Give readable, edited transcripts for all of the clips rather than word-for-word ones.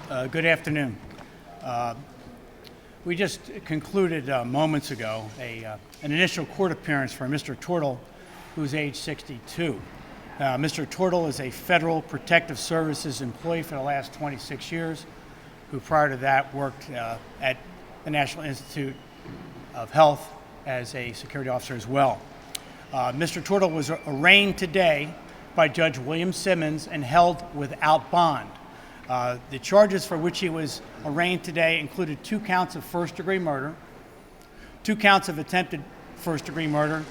Good afternoon. We just concluded moments ago an initial court appearance for Mr. Tordil, who's age 62. Mr. Tordil is a Federal Protective Services employee for the last 26 years, who prior to that worked at the National Institute of Health as a security officer as well. Mr. Tordil was arraigned today by Judge William Simmons and held without bond. The charges for which he was arraigned today included 2 counts of first-degree murder, 2 counts of attempted first-degree murder,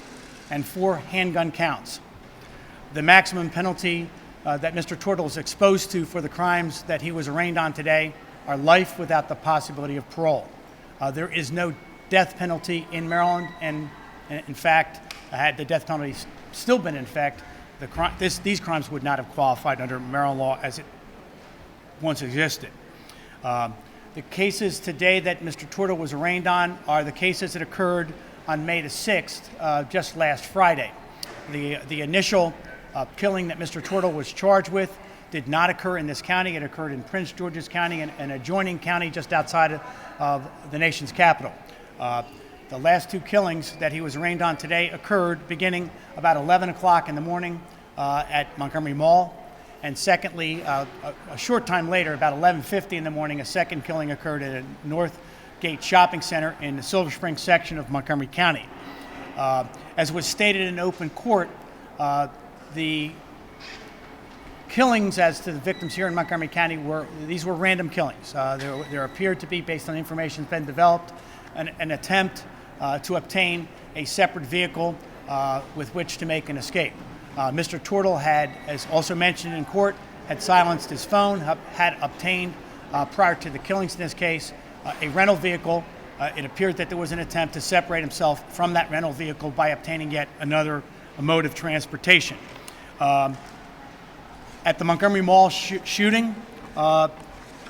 and 4 handgun counts. The maximum penalty that Mr. Tordil is exposed to for the crimes that he was arraigned on today are life without the possibility of parole. There is no death penalty in Maryland, and in fact, had the death penalty still been in effect, these crimes would not have qualified under Maryland law as it once existed. The cases today that Mr. Tordil was arraigned on are the cases that occurred on May the 6th, just last Friday. The initial killing that Mr. Tordil was charged with did not occur in this county. It occurred in Prince George's County, an adjoining county just outside of the nation's capital. The last 2 killings that he was arraigned on today occurred beginning about 11 o'clock in the morning at Montgomery Mall. And secondly, a short time later, about 11:50 in the morning, a second killing occurred at a Northgate shopping center in the Silver Spring section of Montgomery County. As was stated in open court, the killings as to the victims here in Montgomery County were random killings. There appeared to be, based on information that's been developed, an attempt to obtain a separate vehicle with which to make an escape. Mr. Tordil had, as also mentioned in court, had silenced his phone, had obtained, prior to the killings in this case, a rental vehicle. It appeared that there was an attempt to separate himself from that rental vehicle by obtaining yet another mode of transportation. At the Montgomery Mall shooting, the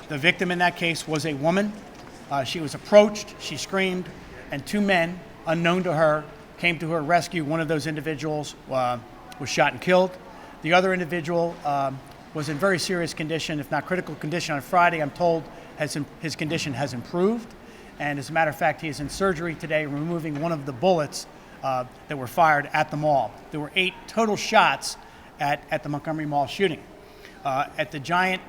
victim in that case was a woman. She was approached, she screamed, and 2 men, unknown to her, came to her rescue. One of those individuals was shot and killed. The other individual was in very serious condition, if not critical condition. On Friday, I'm told his condition has improved. And as a matter of fact, he is in surgery today, removing one of the bullets that were fired at the mall. There were 8 total shots at the Montgomery Mall shooting. At the giant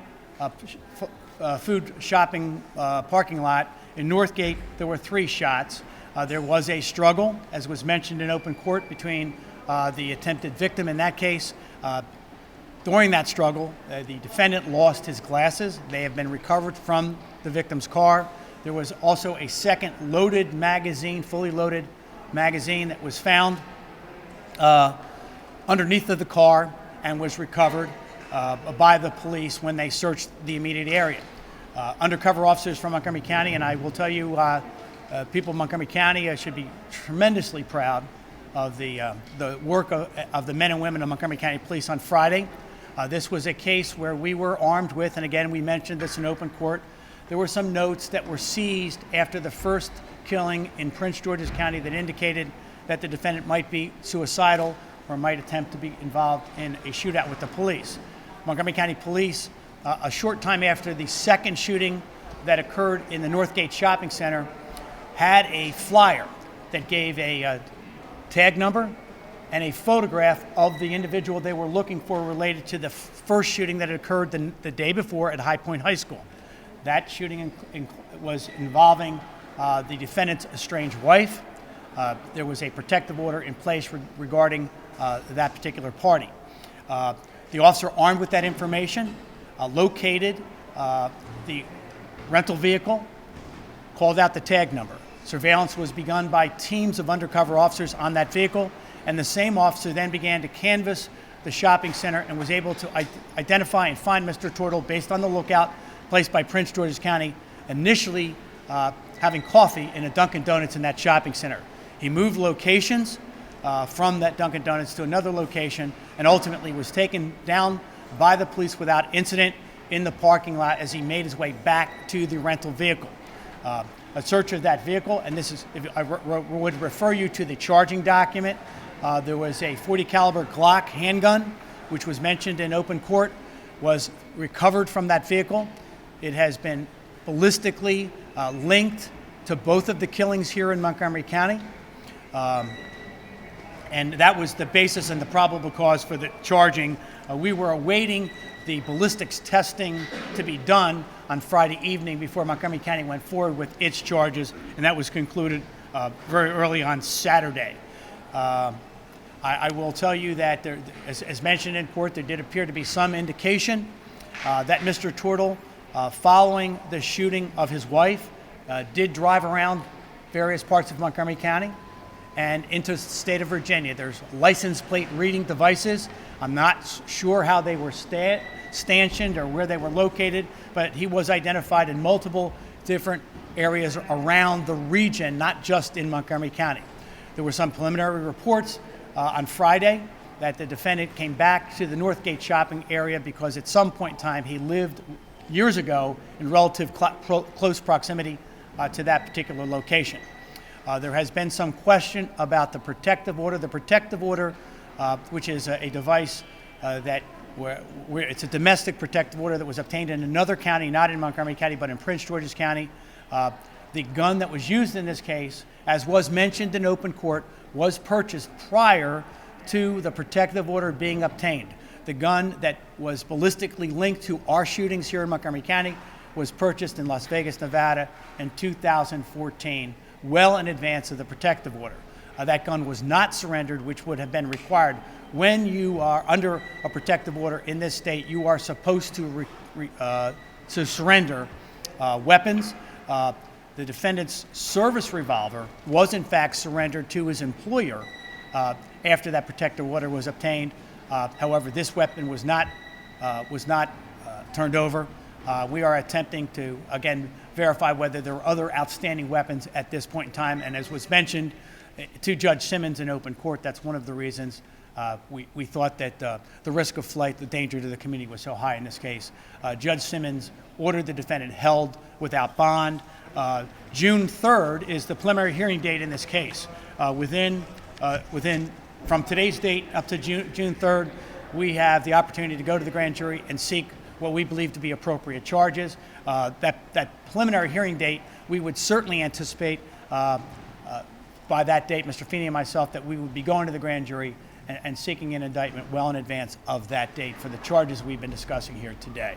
food shopping parking lot in Northgate, there were 3 shots. There was a struggle, as was mentioned in open court, between the attempted victim in that case. During that struggle, the defendant lost his glasses. They have been recovered from the victim's car. There was also a second loaded magazine, fully loaded magazine, that was found underneath of the car and was recovered by the police when they searched the immediate area. Undercover officers from Montgomery County, and I will tell you, people of Montgomery County should be tremendously proud of the work of the men and women of Montgomery County Police on Friday. This was a case where we were armed with, and again, we mentioned this in open court, there were some notes that were seized after the first killing in Prince George's County that indicated that the defendant might be suicidal or might attempt to be involved in a shootout with the police. Montgomery County Police, a short time after the second shooting that occurred in the Northgate Shopping Center, had a flyer that gave a tag number and a photograph of the individual they were looking for related to the first shooting that occurred the day before at High Point High School. That shooting was involving the defendant's estranged wife. There was a protective order in place regarding that particular party. The officer, armed with that information, located the rental vehicle, called out the tag number. Surveillance was begun by teams of undercover officers on that vehicle, and the same officer then began to canvass the shopping center and was able to identify and find Mr. Tordil based on the lookout placed by Prince George's County, initially having coffee in a Dunkin' Donuts in that shopping center. He moved locations from that Dunkin' Donuts to another location and ultimately was taken down by the police without incident in the parking lot as he made his way back to the rental vehicle. A search of that vehicle, and this is, if I would refer you to the charging document, there was a .40 caliber Glock handgun, which was mentioned in open court, was recovered from that vehicle. It has been ballistically linked to both of the killings here in Montgomery County. And that was the basis and the probable cause for the charging. We were awaiting the ballistics testing to be done on Friday evening before Montgomery County went forward with its charges, and that was concluded very early on Saturday. I will tell you that, as mentioned in court, there did appear to be some indication that Mr. Tordil, following the shooting of his wife, did drive around various parts of Montgomery County and into the state of Virginia. There's license plate reading devices. I'm not sure how they were stanchioned or where they were located, but he was identified in multiple different areas around the region, not just in Montgomery County. There were some preliminary reports on Friday that the defendant came back to the Northgate shopping area because at some point in time he lived years ago in relative close proximity to that particular location. There has been some question about the protective order. The protective order, which is a device that it's a domestic protective order that was obtained in another county, not in Montgomery County, but in Prince George's County. The gun that was used in this case, as was mentioned in open court, was purchased prior to the protective order being obtained. The gun that was ballistically linked to our shootings here in Montgomery County was purchased in Las Vegas, Nevada in 2014, well in advance of the protective order. That gun was not surrendered, which would have been required. When you are under a protective order in this state, you are supposed to surrender weapons. The defendant's service revolver was in fact surrendered to his employer after that protective order was obtained. However, this weapon was not turned over. We are attempting to, again, verify whether there are other outstanding weapons at this point in time. And as was mentioned to Judge Simmons in open court, that's one of the reasons we thought that the risk of flight, the danger to the community was so high in this case. Judge Simmons ordered the defendant held without bond. June 3rd is the preliminary hearing date in this case. From today's date up to June 3rd, we have the opportunity to go to the grand jury and seek what we believe to be appropriate charges. That preliminary hearing date, we would certainly anticipate by that date, Mr. Feeney and myself, that we would be going to the grand jury and seeking an indictment well in advance of that date for the charges we've been discussing here today.